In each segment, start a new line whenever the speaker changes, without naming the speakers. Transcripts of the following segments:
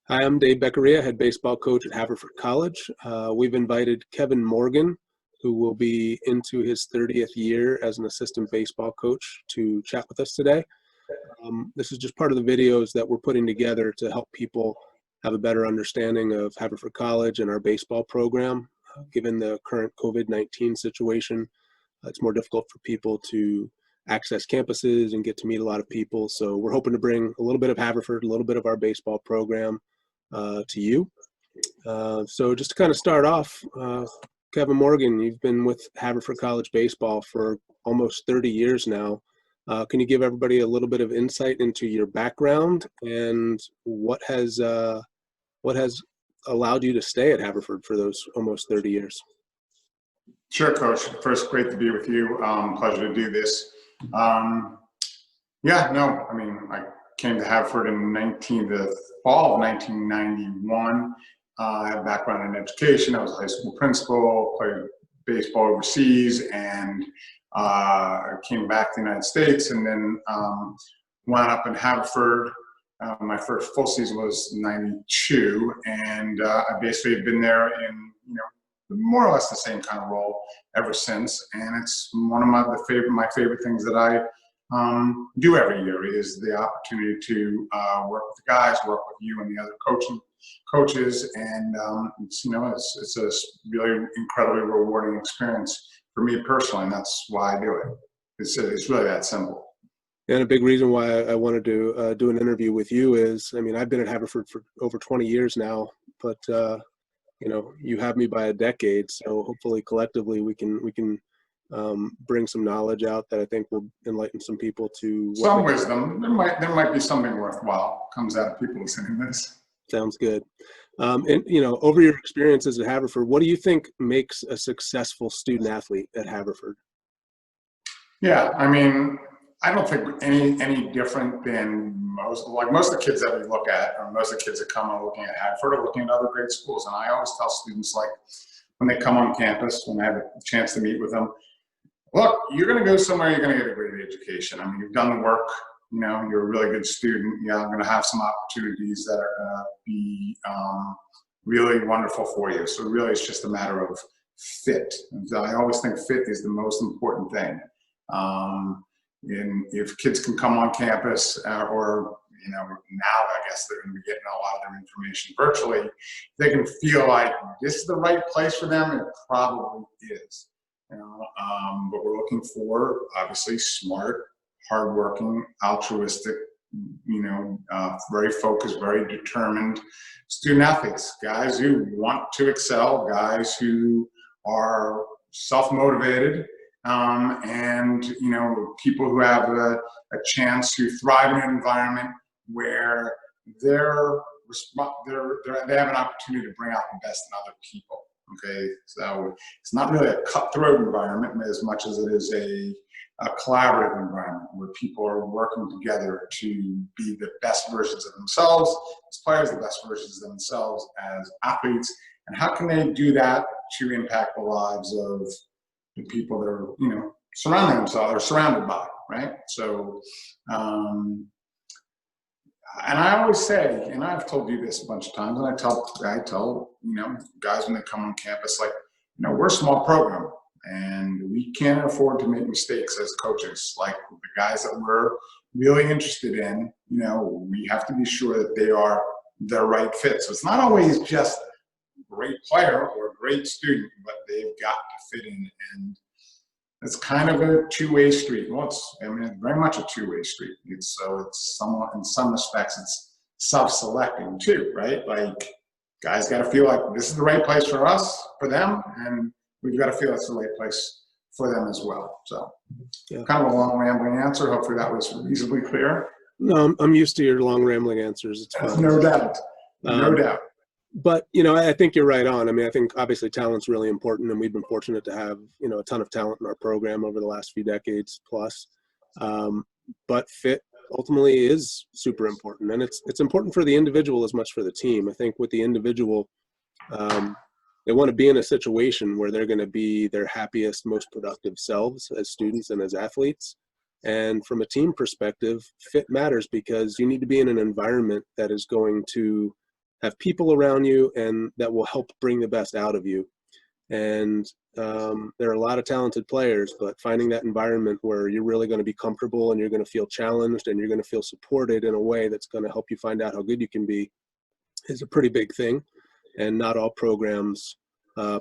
Hi, I'm Dave Beccaria, head baseball coach at Haverford College. We've invited Kevin Morgan, who will be into his 30th year as an assistant baseball coach, to chat with us today. This is just part of the videos that we're putting together to help people have a better understanding of Haverford College and our baseball program. Given the current COVID-19 situation, it's more difficult for people to access campuses and get to meet a lot of people. So we're hoping to bring a little bit of Haverford, a little bit of our baseball program to you. So just to kind of start off, Kevin Morgan, you've been with Haverford College baseball for almost 30 years now. Can you give everybody a little bit of insight into your background and what has allowed you to stay at Haverford for those almost 30 years?
Sure, Coach. First, great to be with you. Pleasure to do this. I came to Haverford in the fall of 1991. I have a background in education. I was a high school principal, played baseball overseas, and came back to the United States, and then wound up in Haverford. My first full season was '92, and I basically have been there in more or less the same kind of role ever since. And it's one of my favorite things that I do every year is the opportunity to work with the guys, work with you and the other coaches, and it's a really incredibly rewarding experience for me personally, and that's why I do it. It's really that simple.
And a big reason why I wanted to do an interview with you is, I've been at Haverford for over 20 years now, but you have me by a decade, so hopefully collectively we can bring some knowledge out that I think will enlighten some people to
some wisdom. There might be something worthwhile comes out of people listening to this.
Sounds good. And over your experiences at Haverford, what do you think makes a successful student athlete at Haverford?
Yeah, I don't think any different than most of the kids that we look at, or most of the kids that come on looking at Haverford are looking at other great schools. And I always tell students, like, when they come on campus, when I have a chance to meet with them, look, you're going to go somewhere, you're going to get a great education. You've done the work, you're a really good student. I'm going to have some opportunities that are going to be really wonderful for you. So really, it's just a matter of fit. And I always think fit is the most important thing. And if kids can come on campus, or now I guess they're going to be getting a lot of their information virtually, they can feel like this is the right place for them, and it probably is. But we're looking for, obviously, smart, hardworking, altruistic, very focused, very determined student athletes, guys who want to excel, guys who are self-motivated, and people who have a chance to thrive in an environment where they have an opportunity to bring out the best in other people. Okay, so it's not really a cutthroat environment as much as it is a collaborative environment where people are working together to be the best versions of themselves as players, the best versions of themselves as athletes. And how can they do that to impact the lives of the people that are, surrounding themselves or surrounded by, right? So, and I always say, and I've told you this a bunch of times, and I tell guys when they come on campus, like, we're a small program, and we can't afford to make mistakes as coaches. Like, the guys that we're really interested in, we have to be sure that they are the right fit. So it's not always just a great player or a great student, but they've got to fit in, and it's kind of a two-way street. Well, it's very much a two-way street. It's somewhat, in some respects, it's self-selecting too, right? Like, guys got to feel like this is the right place for us, for them, and we've got to feel it's the right place for them as well. So, yeah. Kind of a long, rambling answer. Hopefully that was reasonably clear.
No, I'm used to your long, rambling answers. It's fine.
No doubt. No doubt.
But, I think you're right on. I think obviously talent's really important, and we've been fortunate to have, a ton of talent in our program over the last few decades plus. But fit ultimately is super important, and it's important for the individual as much for the team. I think with the individual, they want to be in a situation where they're going to be their happiest, most productive selves as students and as athletes. And from a team perspective, fit matters because you need to be in an environment that is going to have people around you and that will help bring the best out of you. And there are a lot of talented players, but finding that environment where you're really going to be comfortable and you're going to feel challenged and you're going to feel supported in a way that's going to help you find out how good you can be is a pretty big thing. And not all programs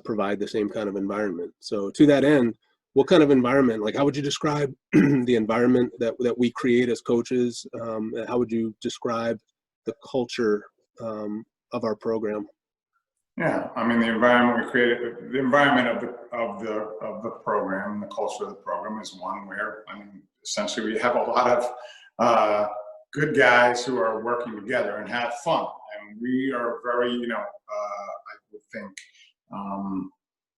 provide the same kind of environment. So to that end, what kind of environment, like how would you describe the environment that we create as coaches? How would you describe the culture of our program?
Yeah, I mean, the environment we created, the environment of the program, the culture of the program is one where, I mean, essentially we have a lot of good guys who are working together and have fun. And we are very, I would think,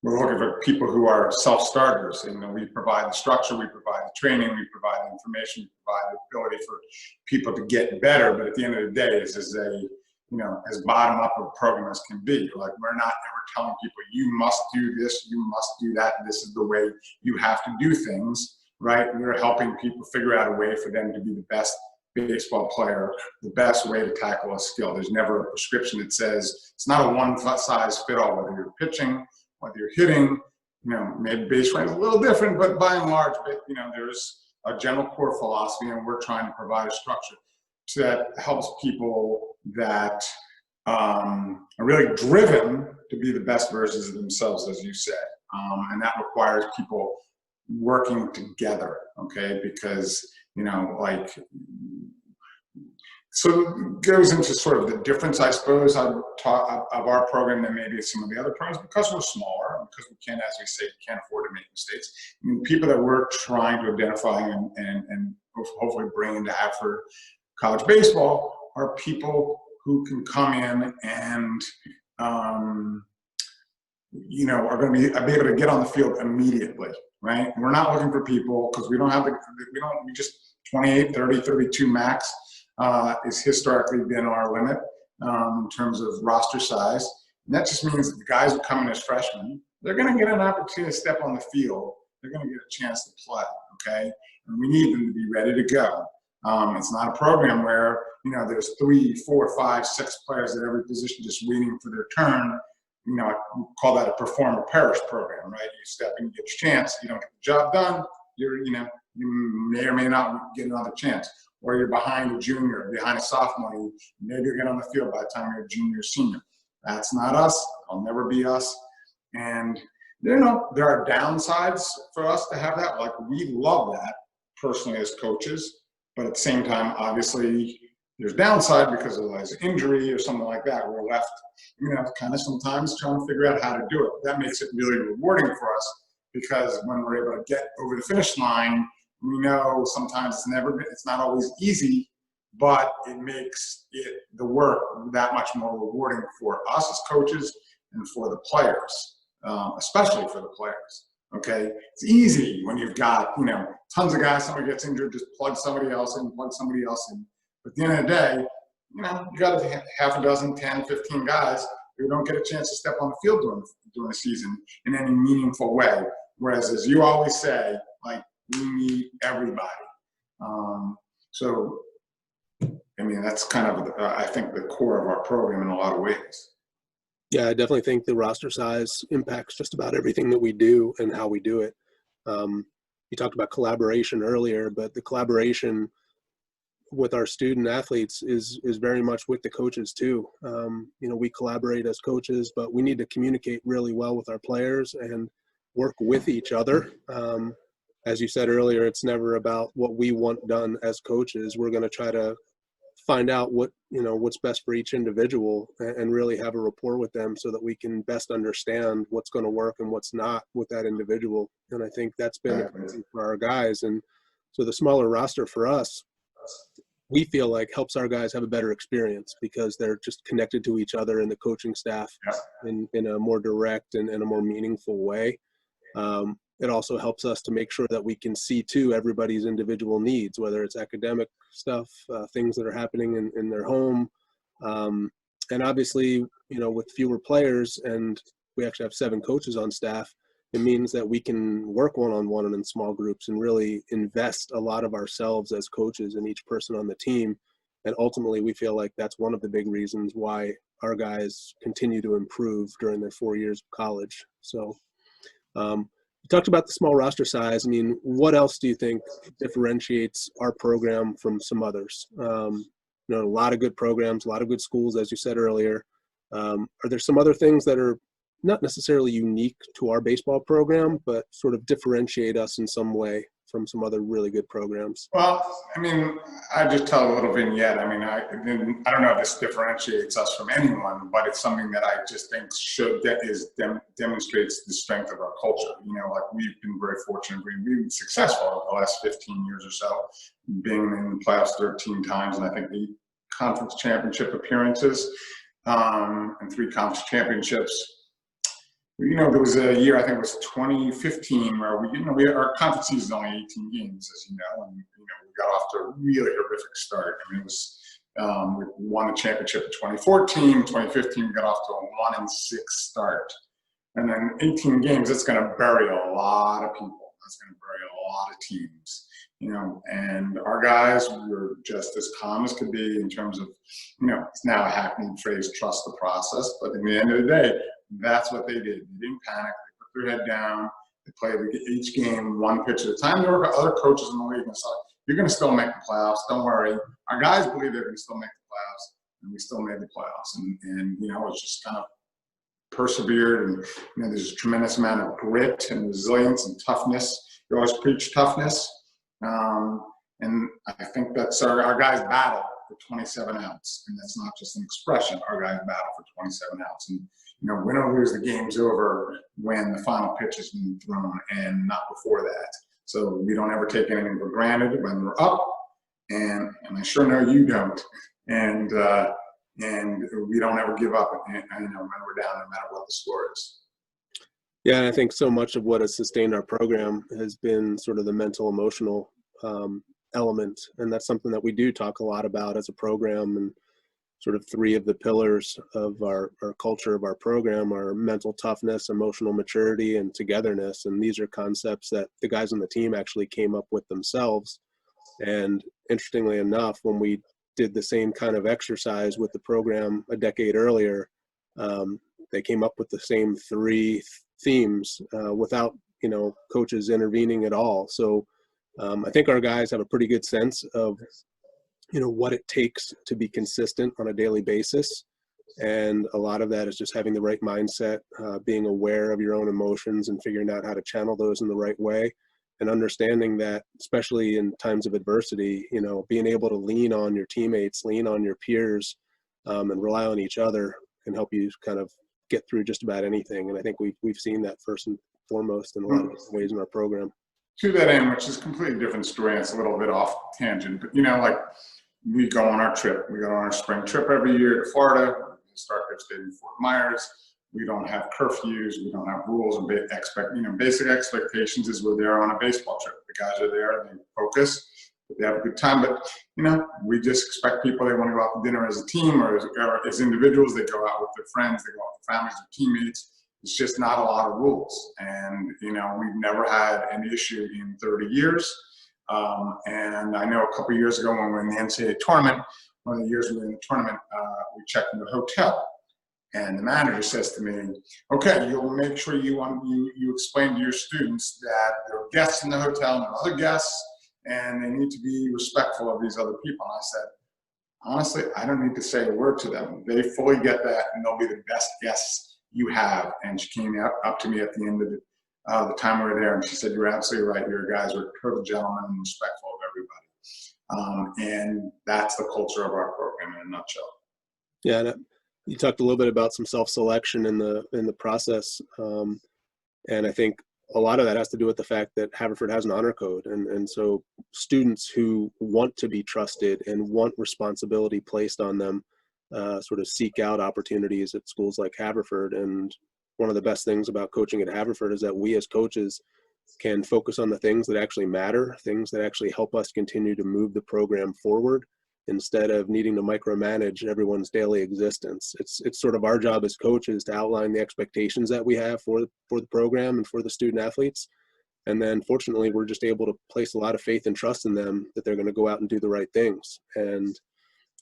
we're looking for people who are self-starters, and we provide the structure, we provide the training, we provide the information, we provide the ability for people to get better. But at the end of the day, this is as bottom up a program as can be. Like, we're not ever telling people, you must do this, you must do that, this is the way you have to do things, right? We're helping people figure out a way for them to be the best baseball player, the best way to tackle a skill. There's never a prescription that says, it's not a one size fit all, whether you're pitching, whether you're hitting, maybe base running is a little different, but by and large, there's a general core philosophy, and we're trying to provide a structure that helps people that are really driven to be the best versions of themselves, as you said. And that requires people working together, okay? Because, so it goes into sort of the difference, I suppose, of our program than maybe some of the other programs, because we're smaller, because we can't, as we say, can't afford to make mistakes. I mean, people that we're trying to identify and hopefully bring into Haverford college baseball are people who can come in and, are going to be able to get on the field immediately, right? We're not looking for people, because we just 28, 30, 32 max is historically been our limit in terms of roster size. And that just means that the guys who come in as freshmen, they're going to get an opportunity to step on the field. They're going to get a chance to play, okay? And we need them to be ready to go. It's not a program where, there's 3, 4, 5, 6 players at every position just waiting for their turn. I call that a perform or perish program, right? You step in, you get your chance, you don't get the job done, you may or may not get another chance. Or you're behind a junior, behind a sophomore, you maybe you'll get on the field by the time you're a junior or senior. That's not us. It'll never be us. And, there are downsides for us to have that. Like, we love that personally as coaches. But at the same time, obviously, there's downside because of like injury or something like that. We're left, kind of sometimes trying to figure out how to do it. That makes it really rewarding for us, because when we're able to get over the finish line, we know sometimes it's not always easy, but it makes the work that much more rewarding for us as coaches and for the players, especially for the players. Okay, it's easy when you've got tons of guys. Somebody gets injured, just plug somebody else in. But at the end of the day, you got half a dozen, 10, 15 guys who don't get a chance to step on the field during the season in any meaningful way. Whereas, as you always say, like, we need everybody. So, that's kind of, I think, the core of our program in a lot of ways.
Yeah, I definitely think the roster size impacts just about everything that we do and how we do it. You talked about collaboration earlier, but the collaboration with our student athletes is very much with the coaches too. We collaborate as coaches, but we need to communicate really well with our players and work with each other. As you said earlier, it's never about what we want done as coaches. We're going to try to find out what's best for each individual and really have a rapport with them so that we can best understand what's going to work and what's not with that individual. And I think that's been important for our guys. And so the smaller roster for us, we feel like helps our guys have a better experience because they're just connected to each other and the coaching staff in a more direct and in a more meaningful way. It also helps us to make sure that we can see to everybody's individual needs, whether it's academic stuff, things that are happening in their home. And obviously, with fewer players, and we actually have 7 coaches on staff, it means that we can work one-on-one and in small groups and really invest a lot of ourselves as coaches in each person on the team. And ultimately, we feel like that's one of the big reasons why our guys continue to improve during their 4 years of college. So you talked about the small roster size. I mean, what else do you think differentiates our program from some others? A lot of good programs, a lot of good schools, as you said earlier. Are there some other things that are not necessarily unique to our baseball program, but sort of differentiate us in some way from some other really good programs?
Well, I mean, I just tell a little vignette. I mean, I don't know if this differentiates us from anyone, but it's something that I just think demonstrates the strength of our culture. Like we've been very fortunate. We've been successful over the last 15 years or so, being in the playoffs 13 times, and I think 8 conference championship appearances, and 3 conference championships. There was a year, I think it was 2015, where our conference season is only 18 games, as you know, and we got off to a really horrific start. I mean, it was we won a championship in 2014. 2015, we got off to a 1-6 start, and then 18 games. That's going to bury a lot of people. That's going to bury a lot of teams. And our guys were just as calm as could be in terms of, it's now a hackneyed phrase, trust the process. But at the end of the day, that's what they did. They didn't panic. They put their head down. They played each game one pitch at a time. There were other coaches in the league that said, you're going to still make the playoffs. Don't worry. Our guys believe they're going to still make the playoffs, and we still made the playoffs. And it's just kind of persevered. And, there's a tremendous amount of grit and resilience and toughness. You always preach toughness. And I think that's our guys battle for 27 outs. And that's not just an expression. Our guys battle for 27 outs. And, win or lose, the game's over when the final pitch has been thrown and not before that. So we don't ever take anything for granted when we're up. And I sure know you don't. And we don't ever give up when we're down, no matter what the score is.
Yeah, and I think so much of what has sustained our program has been sort of the mental, emotional element. And that's something that we do talk a lot about as a program. And sort of 3 of the pillars of our culture of our program are mental toughness, emotional maturity, and togetherness. And these are concepts that the guys on the team actually came up with themselves. And interestingly enough, when we did the same kind of exercise with the program a decade earlier, they came up with the same 3 themes without, coaches intervening at all. So I think our guys have a pretty good sense of, what it takes to be consistent on a daily basis. And a lot of that is just having the right mindset, being aware of your own emotions and figuring out how to channel those in the right way, and understanding that, especially in times of adversity, being able to lean on your teammates, lean on your peers, and rely on each other can help you kind of get through just about anything. And I think we've seen that first and foremost in a lot of ways in our program.
To that end, which is a completely different story, and it's a little bit off tangent, but like we go on our trip. We go on our spring trip every year to Florida, Starkville Stadium, Fort Myers. We don't have curfews. We don't have rules and basic expectations is we're there on a baseball trip. The guys are there, they focus, they have a good time. But we just expect people, they want to go out to dinner as a team or as individuals. They go out with their friends, they go out with families, their teammates. It's just not a lot of rules. And we've never had an issue in 30 years. And I know a couple of years ago when we were in the NCAA tournament, one of the years we were in the tournament, we checked into a hotel. And the manager says to me, okay, you'll make sure you explain to your students that there are guests in the hotel and there are other guests, and they need to be respectful of these other people. And I said, honestly, I don't need to say a word to them. They fully get that, and they'll be the best guests you have. And she came up to me at the end of the time we were there, and she said, you're absolutely right. Your guys are perfect gentlemen and respectful of everybody. And that's the culture of our program in a nutshell.
Yeah, you talked a little bit about some self-selection in the process, and I think a lot of that has to do with the fact that Haverford has an honor code, and so students who want to be trusted and want responsibility placed on them sort of seek out opportunities at schools like Haverford. And one of the best things about coaching at Haverford is that we as coaches can focus on the things that actually matter, things that actually help us continue to move the program forward, instead of needing to micromanage everyone's daily existence. It's sort of our job as coaches to outline the expectations that we have for the program and for the student athletes. And then fortunately, we're just able to place a lot of faith and trust in them that they're going to go out and do the right things. And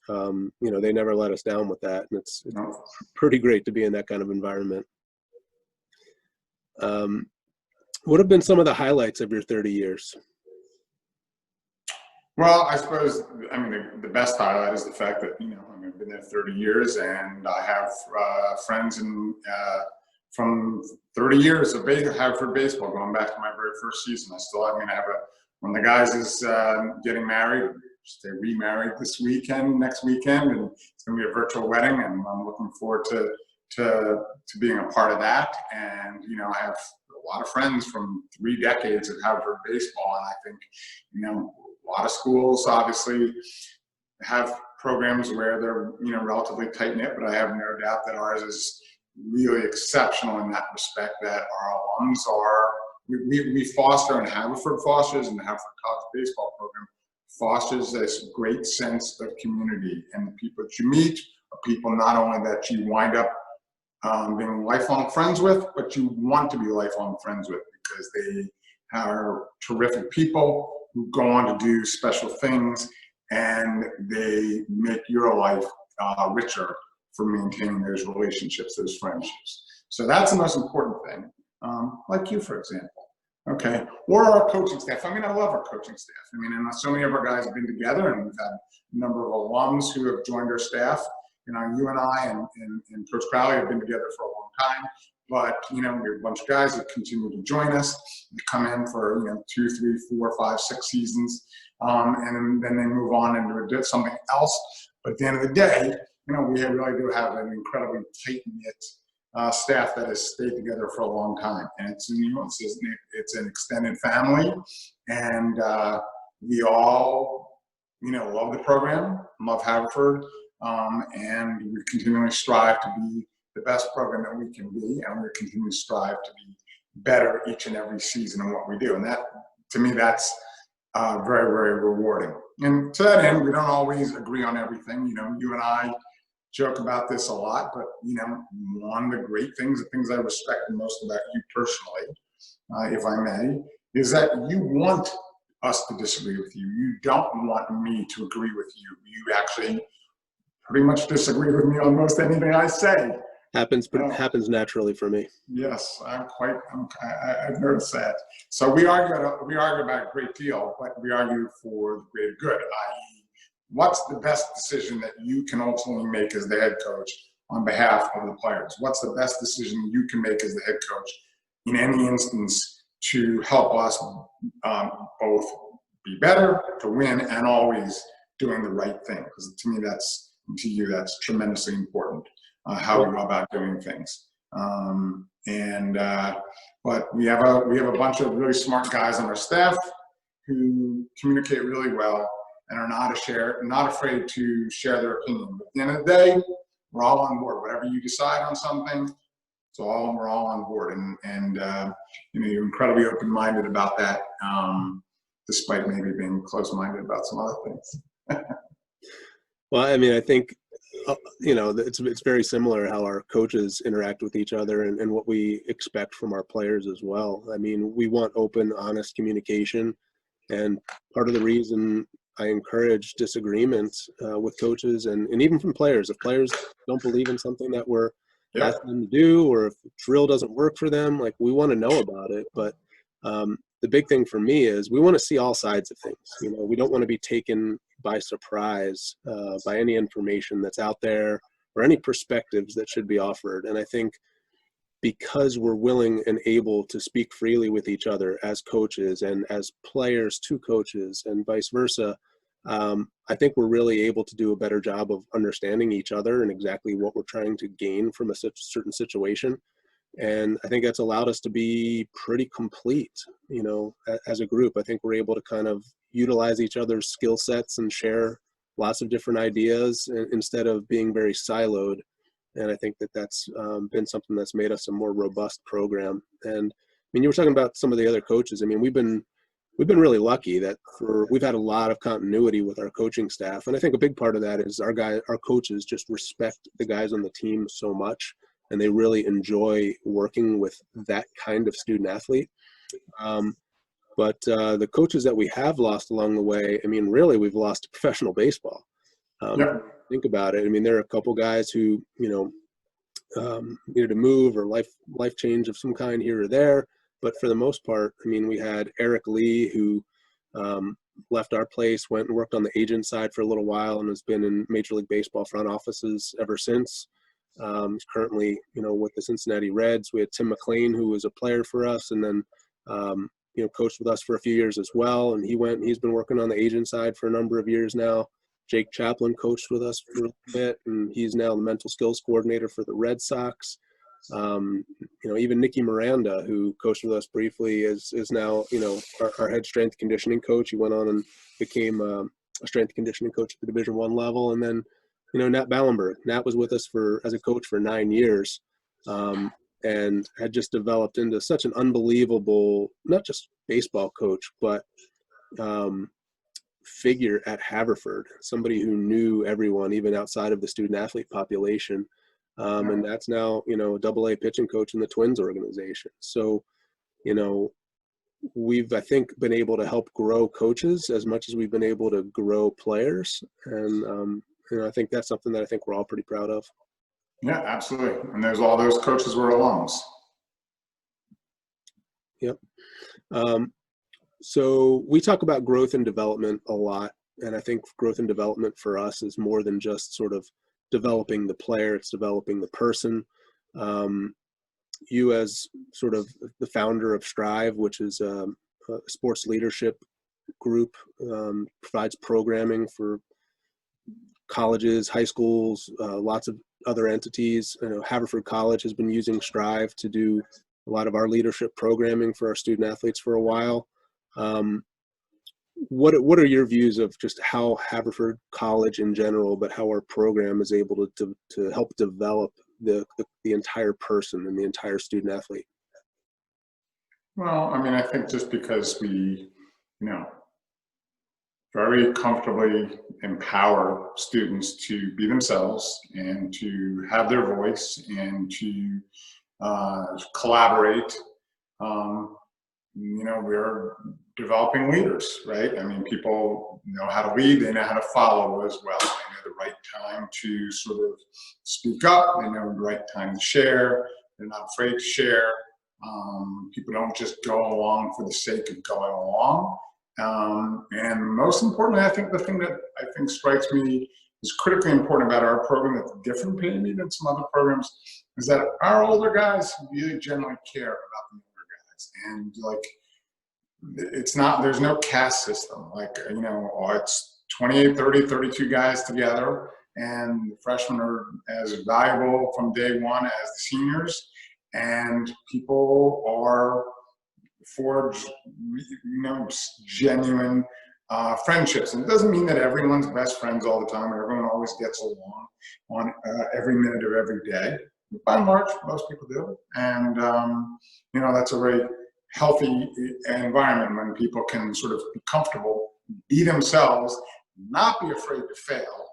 They never let us down with that, and it's
No.
pretty great to be in that kind of environment. What have been some of the highlights of your 30 years?
Well, I suppose, I mean, the best highlight is the fact that, I've been there 30 years and I have friends from 30 years of Haverford baseball, going back to my very first season. I have one of the guys is getting married. They remarried next weekend, and it's going to be a virtual wedding, and I'm looking forward to being a part of that. And, I have a lot of friends from 3 decades of Haverford baseball, and I think, a lot of schools obviously have programs where they're, relatively tight knit, but I have no doubt that ours is really exceptional in that respect, that our alums we foster, and Haverford fosters, and the Haverford College baseball program fosters this great sense of community, and the people that you meet are people not only that you wind up being lifelong friends with, but you want to be lifelong friends with, because they are terrific people who go on to do special things, and they make your life richer for maintaining those relationships, those friendships. So that's the most important thing. Like you, for example. Okay, or our coaching staff. I love our coaching staff. And so many of our guys have been together, and we've had a number of alums who have joined our staff. You and I and Coach Crowley have been together for a long time, but we have a bunch of guys that continue to join us. They come in for 2, 3, 4, 5, 6 seasons, and then they move on and do something else. But at the end of the day, we really do have an incredibly tight-knit staff that has stayed together for a long time, and it's an extended family, and we all love the program, love Haverford, and we continually strive to be the best program that we can be, and we continue to strive to be better each and every season in what we do, and that, to me, that's very, very rewarding. And to that end, we don't always agree on everything. You and I joke about this a lot, but one of the great things, the things I respect the most about you personally, if I may, is that you want us to disagree with you. You don't want me to agree with you. You actually pretty much disagree with me on most anything I say.
Happens naturally for me.
Yes, I've noticed that. So we argue about a great deal, but we argue for the greater good, i.e., what's the best decision that you can ultimately make as the head coach on behalf of the players? What's the best decision you can make as the head coach in any instance to help us both be better, to win, and always doing the right thing? Because to me, that's tremendously important, how we go about doing things. But we have a bunch of really smart guys on our staff who communicate really well and are not afraid to share their opinion. But at the end of the day, we're all on board. Whatever you decide on something, we're all on board. And you're incredibly open-minded about that, despite maybe being close-minded about some other things.
Well, I think, it's very similar how our coaches interact with each other and what we expect from our players as well. We want open, honest communication. And part of the reason I encourage disagreements with coaches and even from players. If players don't believe in something that we're asking them to do, or if drill doesn't work for them, we want to know about it. But the big thing for me is we want to see all sides of things. We don't want to be taken by surprise by any information that's out there or any perspectives that should be offered. And I think because we're willing and able to speak freely with each other as coaches and as players to coaches and vice versa, I think we're really able to do a better job of understanding each other and exactly what we're trying to gain from a certain situation. And I think that's allowed us to be pretty complete, as a group. I think we're able to kind of utilize each other's skill sets and share lots of different ideas instead of being very siloed. And I think that's been something that's made us a more robust program. And you were talking about some of the other coaches. We've been really lucky that we've had a lot of continuity with our coaching staff. And I think a big part of that is our coaches just respect the guys on the team so much, and they really enjoy working with that kind of student athlete. But the coaches that we have lost along the way, really we've lost to professional baseball.
Yeah.
Think about it. I mean, there are a couple guys who, needed to move or life change of some kind here or there. But for the most part, I mean, we had Eric Lee, who left our place, went and worked on the agent side for a little while, and has been in Major League Baseball front offices ever since. He's currently, with the Cincinnati Reds. We had Tim McLean, who was a player for us, and then, coached with us for a few years as well. And he's been working on the agent side for a number of years now. Jake Chaplin coached with us for a little bit, and he's now the mental skills coordinator for the Red Sox. Even Nicky Miranda, who coached with us briefly, is now, our head strength conditioning coach. He went on and became a strength conditioning coach at the Division I level. And then, Nat Ballenberg. Nat was with us as a coach for 9 years, and had just developed into such an unbelievable, not just baseball coach, but figure at Haverford, somebody who knew everyone, even outside of the student athlete population. And that's now, a AA pitching coach in the Twins organization. So, we've, I think, been able to help grow coaches as much as we've been able to grow players. And, I think that's something that I think we're all pretty proud of.
Yeah, absolutely. And there's all those coaches were alums.
Yep. So we talk about growth and development a lot. And I think growth and development for us is more than just sort of developing the player, it's developing the person. You, as sort of the founder of Strive, which is a sports leadership group, provides programming for colleges, high schools, lots of other entities. Haverford College has been using Strive to do a lot of our leadership programming for our student athletes for a while. What are your views of just how Haverford College in general, but how our program is able to help develop the entire person and the entire student athlete?
Well, I mean, I think just because we, very comfortably empower students to be themselves and to have their voice and to collaborate, we're developing leaders, right? I mean, people know how to lead, they know how to follow as well. They know the right time to sort of speak up, they know the right time to share, they're not afraid to share. People don't just go along for the sake of going along. And most importantly, I think the thing that I think strikes me is critically important about our program that's different maybe than some other programs is that our older guys really generally care about the younger guys. And it's not, there's no caste system. It's 28, 30, 32 guys together, and the freshmen are as valuable from day one as the seniors, and people are forge, genuine friendships. And it doesn't mean that everyone's best friends all the time, or everyone always gets along on every minute of every day. But by and large, most people do. And, that's a very healthy environment when people can sort of be comfortable, be themselves, not be afraid to fail,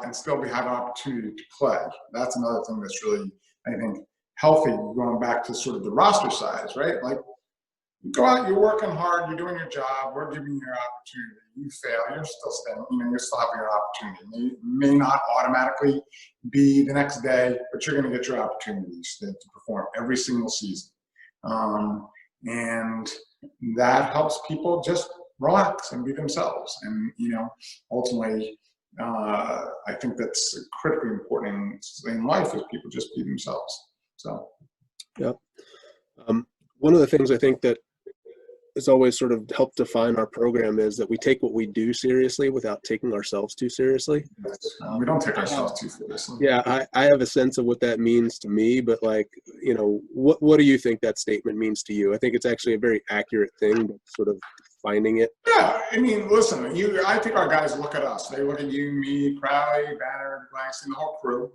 and still have an opportunity to play. That's another thing that's really, I think, healthy, going back to sort of the roster size, right? Like, you go out, you're working hard, you're doing your job, we're giving you your opportunity. You fail, you're still staying, you're still having your opportunity. It may not automatically be the next day, but you're going to get your opportunities to perform every single season. And that helps people just relax and be themselves. And, ultimately, I think that's critically important in life, is people just be themselves. So,
yeah. One of the things I think that has always sort of helped define our program is that we take what we do seriously without taking ourselves too seriously.
We don't take ourselves too seriously.
Yeah, I have a sense of what that means to me, but what do you think that statement means to you? I think it's actually a very accurate thing, but sort of finding it.
Yeah, I mean, listen, I think our guys look at us. They look at you, me, Crowley, Banner, Langston, the whole crew.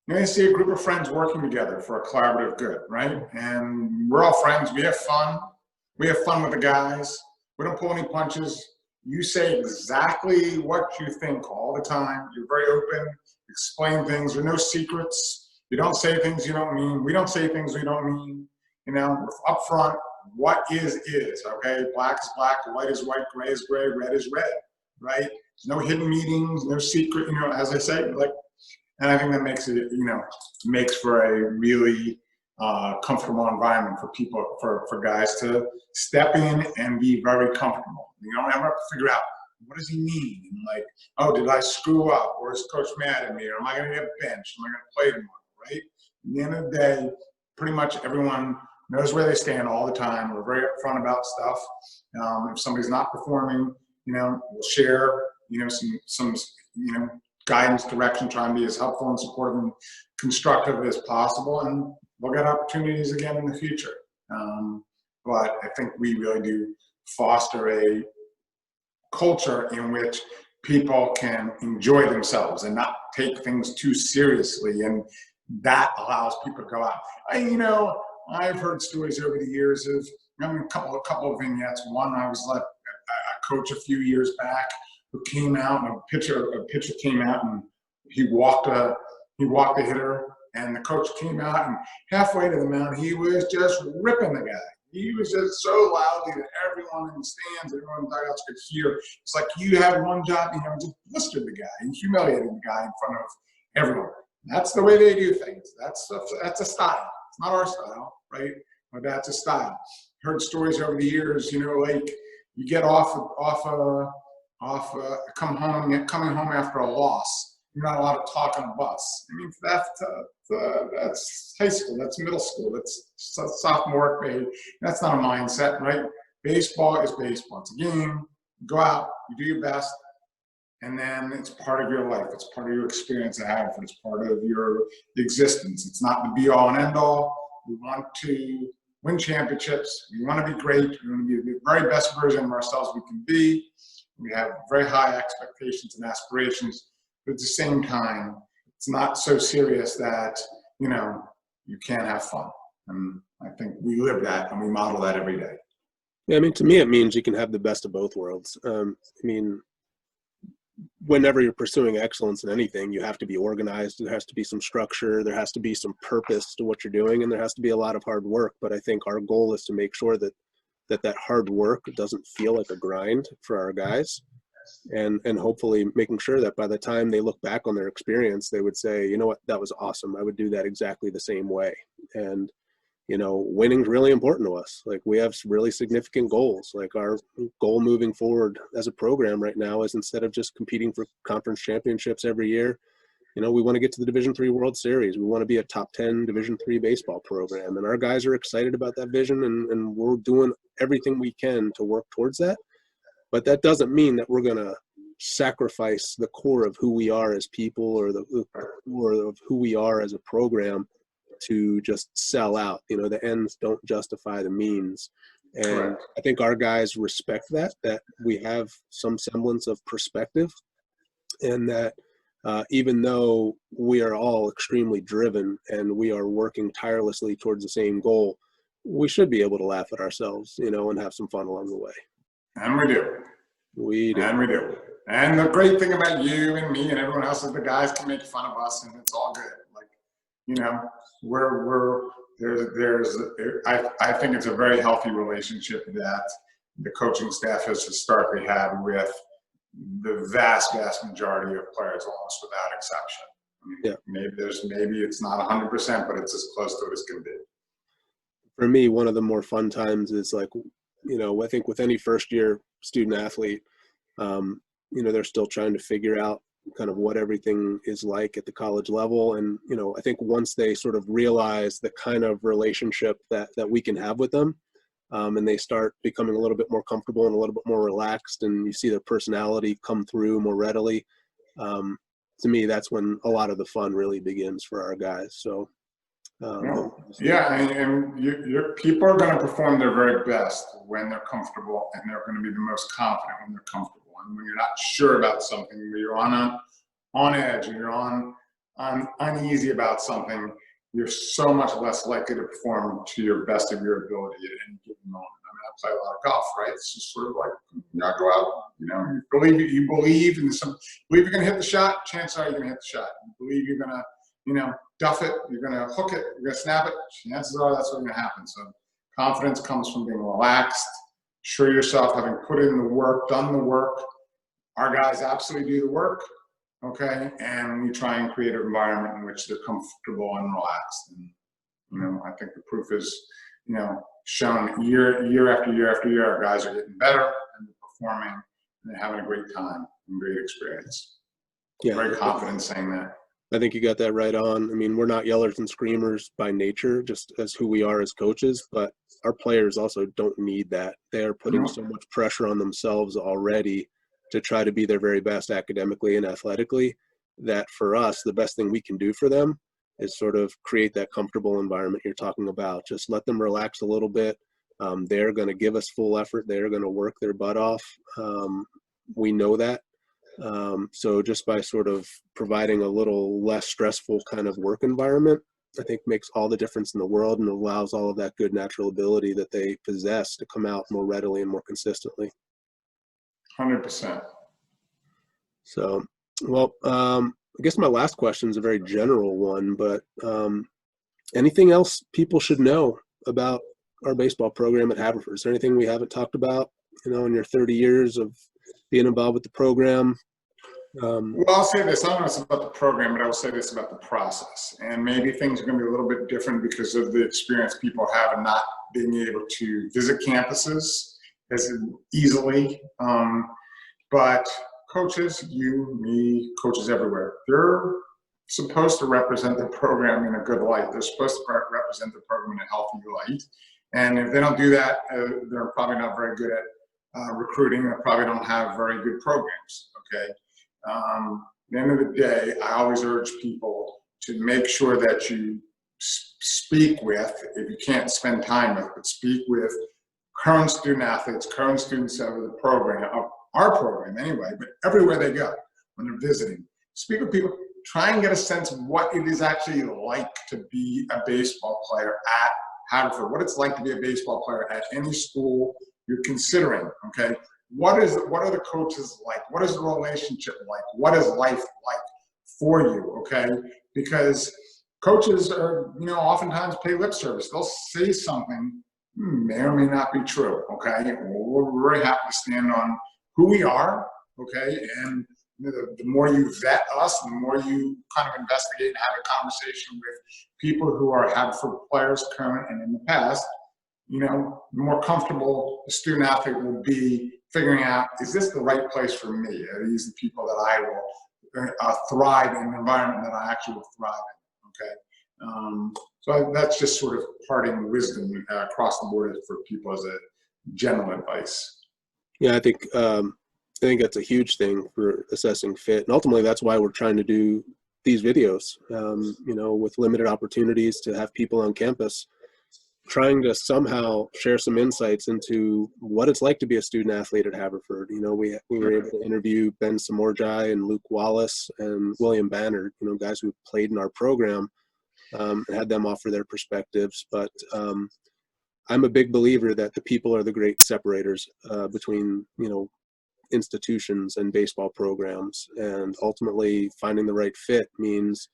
They see a group of friends working together for a collaborative good, right? And we're all friends. We have fun. We have fun with the guys. We don't pull any punches. You say exactly what you think all the time. You're very open, explain things. There are no secrets. You don't say things you don't mean. We don't say things we don't mean. We're upfront. What is, okay? Black is black, white is white, gray is gray, red is red, right? no hidden meetings, no secret, as I say, like, and I think that makes it, makes for a really comfortable environment for people, for guys to step in and be very comfortable. You don't ever have to figure out, what does he mean? And like, oh, did I screw up? Or is coach mad at me? Or am I going to get benched? Am I going to play tomorrow? Right? At the end of the day, pretty much everyone knows where they stand all the time. We're very upfront about stuff. If somebody's not performing, we'll share, some guidance, direction, try and be as helpful and supportive and constructive as possible, and we'll get opportunities again in the future. But I think we really do foster a culture in which people can enjoy themselves and not take things too seriously, and that allows people to go out. I've heard stories over the years of, a couple of vignettes. One, I was like a coach a few years back who came out, and a pitcher came out, and he walked a hitter, and the coach came out, and halfway to the mound, he was just ripping the guy. He was just so loudly that everyone in the stands, everyone in the dugouts could hear. It's like, you had one job, just blistered the guy and humiliated the guy in front of everyone. That's the way they do things. That's a style. It's not our style, right? But that's a style. Heard stories over the years, like you get coming home after a loss. You're not allowed to talk on a bus. I mean, that's high school. That's middle school. That's sophomore grade. That's not a mindset, right? Baseball is baseball. It's a game. You go out, you do your best, and then it's part of your life. It's part of your experience at Haverford. It's part of your existence. It's not the be-all and end-all. We want to win championships. We want to be great. We want to be the very best version of ourselves we can be. We have very high expectations and aspirations. But at the same time, it's not so serious that, you can't have fun. And I think we live that and we model that every day.
Yeah, I mean, to me, it means you can have the best of both worlds. Whenever you're pursuing excellence in anything, you have to be organized. There has to be some structure. There has to be some purpose to what you're doing, and there has to be a lot of hard work. But I think our goal is to make sure that hard work doesn't feel like a grind for our guys. And hopefully making sure that by the time they look back on their experience, they would say, you know what, that was awesome. I would do that exactly the same way. And, winning's really important to us. Like, we have really significant goals. Like, our goal moving forward as a program right now is, instead of just competing for conference championships every year, we want to get to the Division III World Series. We want to be a top 10 Division III baseball program. And our guys are excited about that vision, and we're doing everything we can to work towards that. But that doesn't mean that we're going to sacrifice the core of who we are as people, or the core of who we are as a program, to just sell out. The ends don't justify the means. And correct. I think our guys respect that we have some semblance of perspective, and that even though we are all extremely driven and we are working tirelessly towards the same goal, we should be able to laugh at ourselves, and have some fun along the way. And we do.
And we do. And the great thing about you and me and everyone else is the guys can make fun of us, and it's all good. Like, I think it's a very healthy relationship that the coaching staff has historically had with the vast majority of players, almost without exception. Maybe it's not 100%, but it's as close to it as can be.
For me, one of the more fun times is, like, I think with any first year student athlete, they're still trying to figure out kind of what everything is like at the college level. And, I think once they sort of realize the kind of relationship that we can have with them, and they start becoming a little bit more comfortable and a little bit more relaxed, and you see their personality come through more readily, to me, that's when a lot of the fun really begins for our guys. So,
your people are going to perform their very best when they're comfortable, and they're going to be the most confident when they're comfortable. And when you're not sure about something, when you're on edge, and you're uneasy about something, you're so much less likely to perform to your best of your ability at any given moment. I mean, I play a lot of golf, right? It's just sort of like, go out, you believe in believe you're going to hit the shot, chances are you're going to hit the shot. You believe you're going to, duff it, you're going to hook it, you're going to snap it, chances are that's what's going to happen. So confidence comes from being relaxed, sure yourself, having put in the work, done the work, our guys absolutely do the work, okay? And we try and create an environment in which they're comfortable and relaxed. And, you know, I think the proof is, you know, shown year after year after year, our guys are getting better and they're performing and they're having a great time and great experience.
Yeah,
Very confident saying that.
I think you got that right on. I mean, we're not yellers and screamers by nature, just as who we are as coaches, but our players also don't need that. They are putting so much pressure on themselves already to try to be their very best academically and athletically, that for us, the best thing we can do for them is sort of create that comfortable environment you're talking about. Just let them relax a little bit. They're going to give us full effort. They're going to work their butt off. We know that. So just by sort of providing a little less stressful kind of work environment, I think makes all the difference in the world and allows all of that good natural ability that they possess to come out more readily and more consistently.
100%.
So, well, I guess my last question is a very general one, but anything else people should know about our baseball program at Haverford? Is there anything we haven't talked about, you know, in your 30 years of being involved with the program?
Well, I'll say this. I don't know if it's about the program, but I will say this about the process. And maybe things are going to be a little bit different because of the experience people have in not being able to visit campuses as easily. But coaches, you, me, coaches everywhere, they're supposed to represent the program in a good light. They're supposed to represent the program in a healthy light. And if they don't do that, they're probably not very good at recruiting. They probably don't have very good programs, okay? At the end of the day, I always urge people to make sure that you speak with, if you can't spend time with, but speak with current student athletes, current students of the program, of our program anyway, but everywhere they go when they're visiting. Speak with people, try and get a sense of what it is actually like to be a baseball player at Haverford, what it's like to be a baseball player at any school you're considering, okay? What are the coaches like? What is the relationship like? What is life like for you, okay? Because coaches are, you know, oftentimes pay lip service. They'll say something, may or may not be true, okay? We're very happy to stand on who we are, okay? And the more you vet us, the more you kind of investigate and have a conversation with people who are Haverford players, current and in the past, you know, the more comfortable the student athlete will be figuring out, is this the right place for me? Are these the people that I will thrive in, an environment that I actually will thrive in, okay? So that's just sort of parting wisdom across the board for people as a general advice.
Yeah, I think that's a huge thing for assessing fit. And ultimately, that's why we're trying to do these videos, you know, with limited opportunities to have people on campus, trying to somehow share some insights into what it's like to be a student athlete at Haverford. You know, we were able to interview Ben Samorjai and Luke Wallace and William Bannard, you know, guys who played in our program, and had them offer their perspectives. But I'm a big believer that the people are the great separators between, you know, institutions and baseball programs. And ultimately, finding the right fit means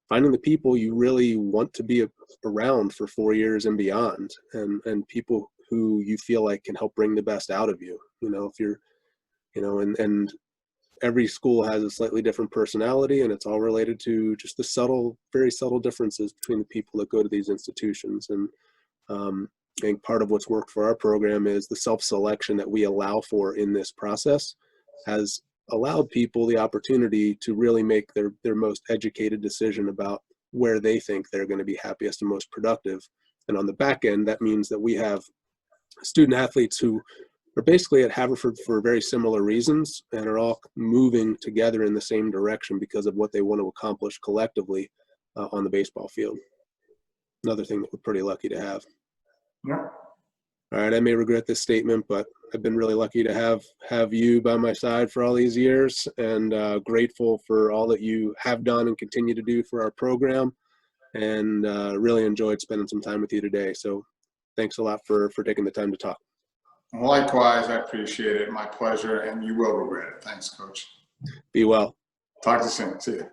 finding the people you really want to be around for 4 years and beyond, and people who you feel like can help bring the best out of you. You know, if you're, you know, and every school has a slightly different personality, and it's all related to just the subtle, very subtle differences between the people that go to these institutions. And I think part of what's worked for our program is the self-selection that we allow for in this process has allowed people the opportunity to really make their most educated decision about where they think they're going to be happiest and most productive. And on the back end, that means that we have student athletes who are basically at Haverford for very similar reasons and are all moving together in the same direction because of what they want to accomplish collectively on the baseball field. Another thing that we're pretty lucky to have.
Yeah.
All right, I may regret this statement, but I've been really lucky to have you by my side for all these years, and grateful for all that you have done and continue to do for our program, and really enjoyed spending some time with you today. So thanks a lot for taking the time to talk.
Likewise, I appreciate it. My pleasure, and you will regret it. Thanks, Coach.
Be well.
Talk to you soon. See you.